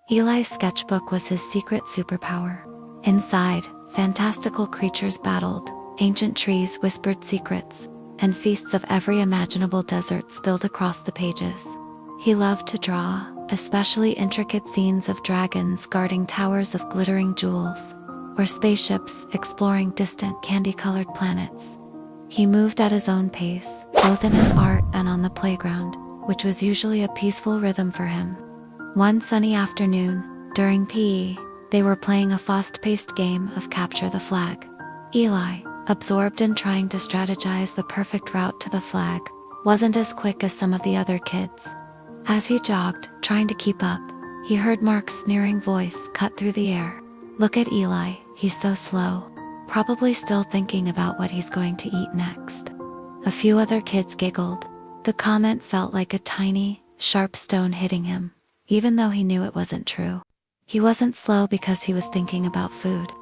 Eli's sketchbook was his secret superpower. Inside, fantastical creatures battled, ancient trees whispered secrets, and feasts of every imaginable desert spilled across the pages. He loved to draw, especially intricate scenes of dragons guarding towers of glittering jewels, or spaceships exploring distant candy-colored planets. He moved at his own pace, both in his art and on the playground, which was usually a peaceful rhythm for him. One sunny afternoon, during PE, they were playing a fast-paced game of capture the flag. Eli, absorbed in trying to strategize the perfect route to the flag, wasn't as quick as some of the other kids. As he jogged, trying to keep up, he heard Mark's sneering voice cut through the air. "Look at Eli, he's so slow. Probably still thinking about what he's going to eat next." A few other kids giggled. The comment felt like a tiny, sharp stone hitting him, even though he knew it wasn't true. He wasn't slow because he was thinking about food.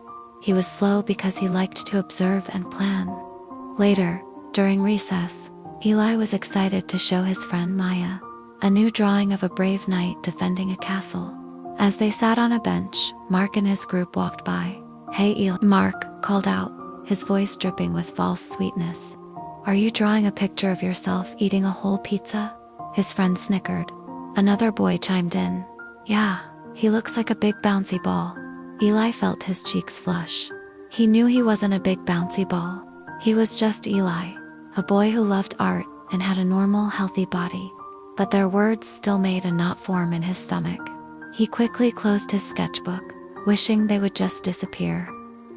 He was slow because he liked to observe and plan. Later, during recess, Eli was excited to show his friend Maya a new drawing of a brave knight defending a castle. As they sat on a bench, Mark and his group walked by. "Hey Eli," Mark called out, his voice dripping with false sweetness. "Are you drawing a picture of yourself eating a whole pizza?" His friend snickered. Another boy chimed in. "Yeah, he looks like a big bouncy ball." Eli felt his cheeks flush. He knew he wasn't a big bouncy ball. He was just Eli, a boy who loved art and had a normal, healthy body. But their words still made a knot form in his stomach. He quickly closed his sketchbook, wishing they would just disappear.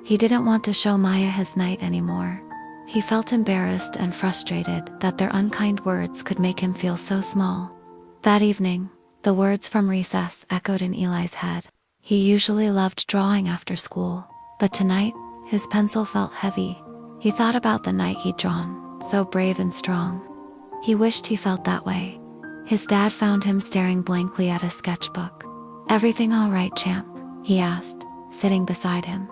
He didn't want to show Maya his knight anymore. He felt embarrassed and frustrated that their unkind words could make him feel so small. That evening, the words from recess echoed in Eli's head. He usually loved drawing after school, but tonight, his pencil felt heavy. He thought about the knight he'd drawn, so brave and strong. He wished he felt that way. His dad found him staring blankly at his sketchbook. "Everything all right, champ?" he asked, sitting beside him.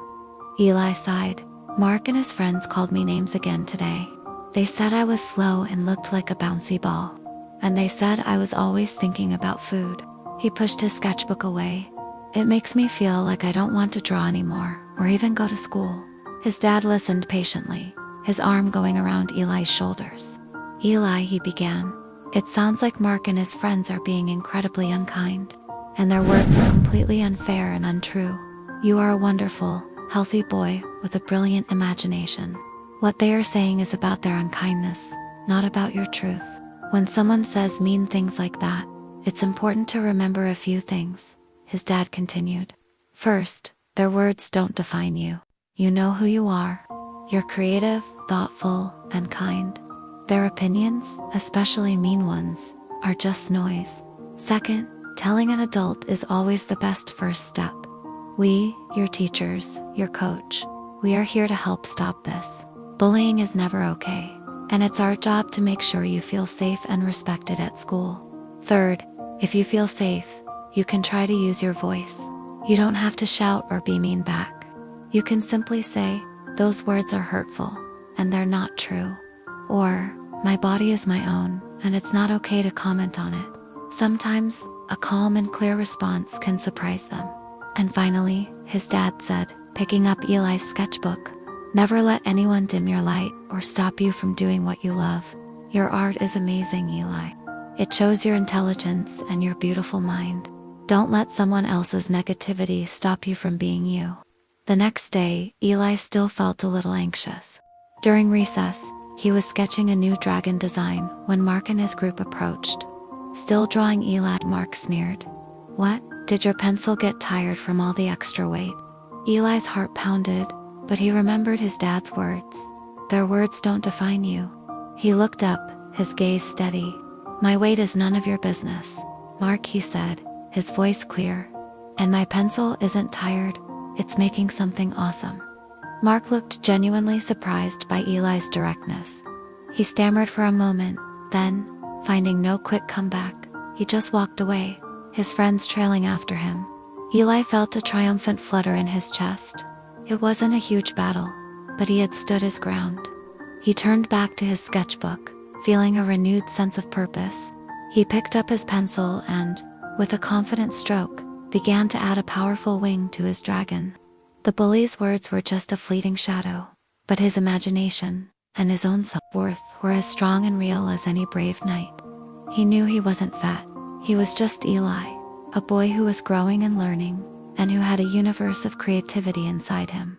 Eli sighed. "Mark and his friends called me names again today. They said I was slow and looked like a bouncy ball. And they said I was always thinking about food." He pushed his sketchbook away. "It makes me feel like I don't want to draw anymore, or even go to school." His dad listened patiently, his arm going around Eli's shoulders. "Eli," he began, "it sounds like Mark and his friends are being incredibly unkind. And their words are completely unfair and untrue. You are a wonderful, healthy boy with a brilliant imagination. What they are saying is about their unkindness, not about your truth. When someone says mean things like that, it's important to remember a few things," his dad continued. "First, their words don't define you. You know who you are. You're creative, thoughtful, and kind. Their opinions, especially mean ones, are just noise. Second, telling an adult is always the best first step. We, your teachers, your coach, we are here to help stop this. Bullying is never okay, and it's our job to make sure you feel safe and respected at school. Third, if you feel safe, you can try to use your voice. You don't have to shout or be mean back. You can simply say, 'Those words are hurtful, and they're not true.' Or, 'My body is my own, and it's not okay to comment on it.' Sometimes, a calm and clear response can surprise them." And finally, his dad said, picking up Eli's sketchbook, "Never let anyone dim your light or stop you from doing what you love. Your art is amazing, Eli. It shows your intelligence and your beautiful mind. Don't let someone else's negativity stop you from being you." The next day, Eli still felt a little anxious. During recess, he was sketching a new dragon design when Mark and his group approached. "Still drawing, Eli?" Mark sneered. "What? Did your pencil get tired from all the extra weight?" Eli's heart pounded, but he remembered his dad's words. Their words don't define you. He looked up, his gaze steady. "My weight is none of your business, Mark," he said, his voice clear. "And my pencil isn't tired, it's making something awesome." Mark looked genuinely surprised by Eli's directness. He stammered for a moment, then, finding no quick comeback, he just walked away, his friends trailing after him. Eli felt a triumphant flutter in his chest. It wasn't a huge battle, but he had stood his ground. He turned back to his sketchbook, feeling a renewed sense of purpose. He picked up his pencil and, with a confident stroke, began to add a powerful wing to his dragon. The bully's words were just a fleeting shadow, but his imagination and his own self-worth were as strong and real as any brave knight. He knew he wasn't fat. He was just Eli, a boy who was growing and learning, and who had a universe of creativity inside him.